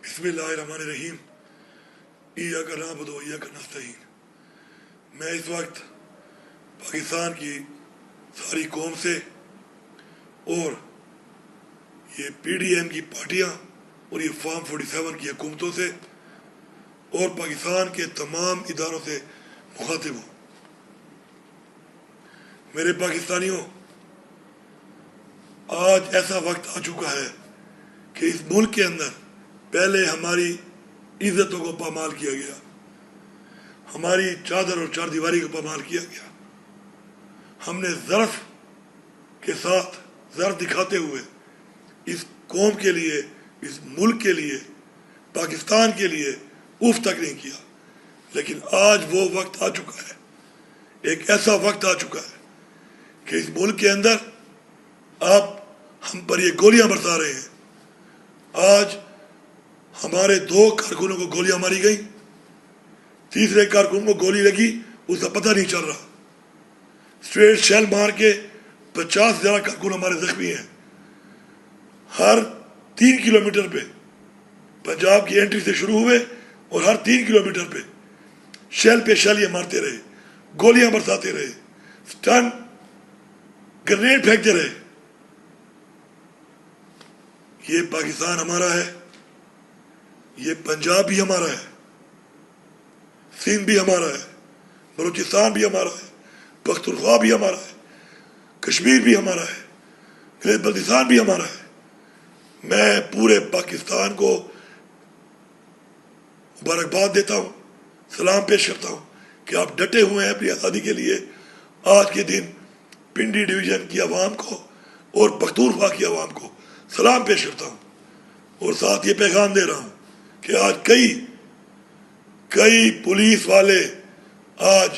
بسم اللہ الرحمن الرحیم ایاک نعبد و ایاک نستعین۔ میں اس وقت پاکستان کی ساری قوم سے اور یہ پی ڈی ایم کی پارٹیاں اور یہ فارم 47 کی حکومتوں سے اور پاکستان کے تمام اداروں سے مخاطب ہوں۔ میرے پاکستانیوں، آج ایسا وقت آ چکا ہے کہ اس ملک کے اندر پہلے ہماری عزتوں کو پامال کیا گیا، ہماری چادر اور چار دیواری کو پامال کیا گیا۔ ہم نے ظرف کے ساتھ ظرف دکھاتے ہوئے اس قوم کے لیے، اس ملک کے لیے، پاکستان کے لیے اف تک نہیں کیا۔ لیکن آج وہ وقت آ چکا ہے، ایک ایسا وقت آ چکا ہے کہ اس ملک کے اندر آپ ہم پر یہ گولیاں برسا رہے ہیں۔ آج ہمارے 2 کارکنوں کو گولیاں ماری گئیں، تیسرے کارکن کو گولی لگی، اس کا پتہ نہیں چل رہا۔ اسٹریٹ شیل مار کے 50 سے زیادہ کارکن ہمارے زخمی ہیں۔ ہر 3 کلومیٹر پہ پنجاب کی انٹری سے شروع ہوئے اور ہر 3 کلومیٹر پہ شیل یہ مارتے رہے، گولیاں برساتے رہے، سٹن گرنیڈ پھینکتے رہے۔ یہ پاکستان ہمارا ہے، یہ پنجاب بھی ہمارا ہے، سندھ بھی ہمارا ہے، بلوچستان بھی ہمارا ہے، پختونخوا بھی ہمارا ہے، کشمیر بھی ہمارا ہے، گلیت بلتستان بھی ہمارا ہے۔ میں پورے پاکستان کو مبارکباد دیتا ہوں، سلام پیش کرتا ہوں کہ آپ ڈٹے ہوئے ہیں اپنی آزادی کے لیے۔ آج کے دن پنڈی ڈویژن کی عوام کو اور پختونخوا کی عوام کو سلام پیش کرتا ہوں، اور ساتھ یہ پیغام دے رہا ہوں کہ آج کئی پولیس والے آج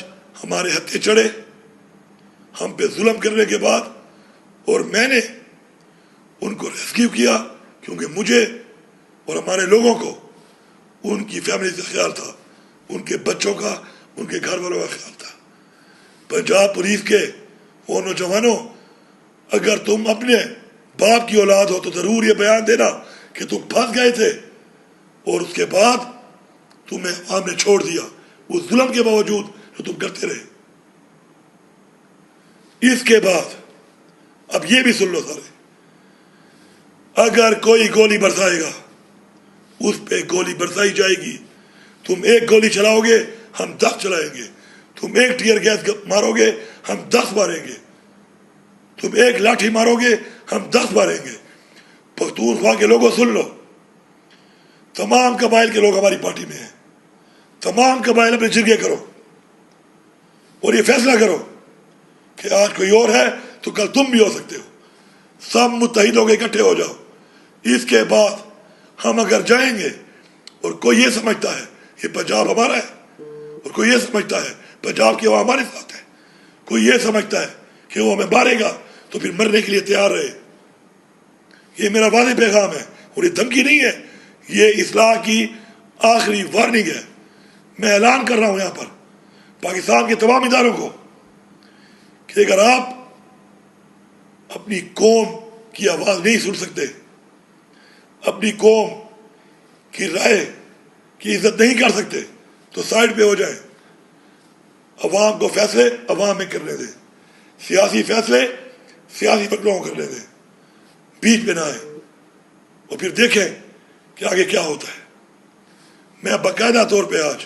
ہمارے ہتھے چڑھے ہم پہ ظلم کرنے کے بعد، اور میں نے ان کو ریسکیو کیا کیونکہ مجھے اور ہمارے لوگوں کو ان کی فیملی سے خیال تھا، ان کے بچوں کا، ان کے گھر والوں کا خیال تھا۔ پنجاب پولیس کے وہ نوجوانوں، اگر تم اپنے باپ کی اولاد ہو تو ضرور یہ بیان دینا کہ تم پھنس گئے تھے اور اس کے بعد تمہیں عوام نے چھوڑ دیا، اس ظلم کے باوجود جو تم کرتے رہے۔ اس کے بعد اب یہ بھی سن لو سارے، اگر کوئی گولی برسائے گا اس پہ گولی برسائی جائے گی۔ تم 1 گولی چلاؤ گے ہم 10 چلائیں گے، تم 1 ٹیئر گیس مارو گے ہم 10 ماریں گے، تم 1 لاٹھی مارو گے ہم 10 ماریں گے۔ پختونخوا کے لوگوں سن لو، تمام قبائل کے لوگ ہماری پارٹی میں ہیں، تمام قبائل اپنے جرگے کرو اور یہ فیصلہ کرو کہ آج کوئی اور ہے تو کل تم بھی ہو سکتے ہو۔ سب متحد ہو کے اکٹھے ہو جاؤ۔ اس کے بعد ہم اگر جائیں گے اور کوئی یہ سمجھتا ہے یہ پنجاب ہمارا ہے، اور کوئی یہ سمجھتا ہے پنجاب کی عوام ہمارے ساتھ ہے، کوئی یہ سمجھتا ہے کہ وہ ہمیں مارے گا تو پھر مرنے کے لیے تیار رہے۔ یہ میرا واضح پیغام ہے اور یہ دھمکی نہیں ہے، یہ اصلاح کی آخری وارننگ ہے۔ میں اعلان کر رہا ہوں یہاں پر پاکستان کے تمام اداروں کو کہ اگر آپ اپنی قوم کی آواز نہیں سن سکتے، اپنی قوم کی رائے کی عزت نہیں کر سکتے تو سائڈ پہ ہو جائیں۔ عوام کو فیصلے عوام میں کرنے دیں، سیاسی فیصلے سیاسی فکروں کو کرنے دیں، بیچ میں نہ آئیں، اور پھر دیکھیں کہ آگے کیا ہوتا ہے۔ میں باقاعدہ طور پہ آج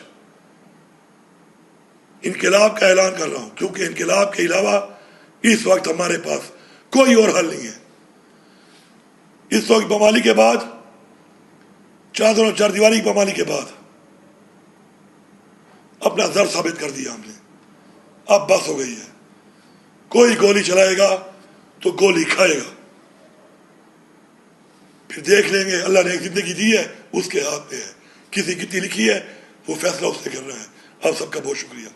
انقلاب کا اعلان کر رہا ہوں، کیونکہ انقلاب کے علاوہ اس وقت ہمارے پاس کوئی اور حل نہیں ہے۔ اس وقت بمالی کے بعد، چادر اور چار دیواری کی بمالی کے بعد اپنا ضرر ثابت کر دیا ہم نے، اب بس ہو گئی ہے۔ کوئی گولی چلائے گا تو گولی کھائے گا، پھر دیکھ لیں گے۔ اللہ نے ایک زندگی دی ہے، اس کے ہاتھ میں ہے، کسی کتنی لکھی ہے وہ فیصلہ اس نے کرنا ہے۔ آپ سب کا بہت شکریہ۔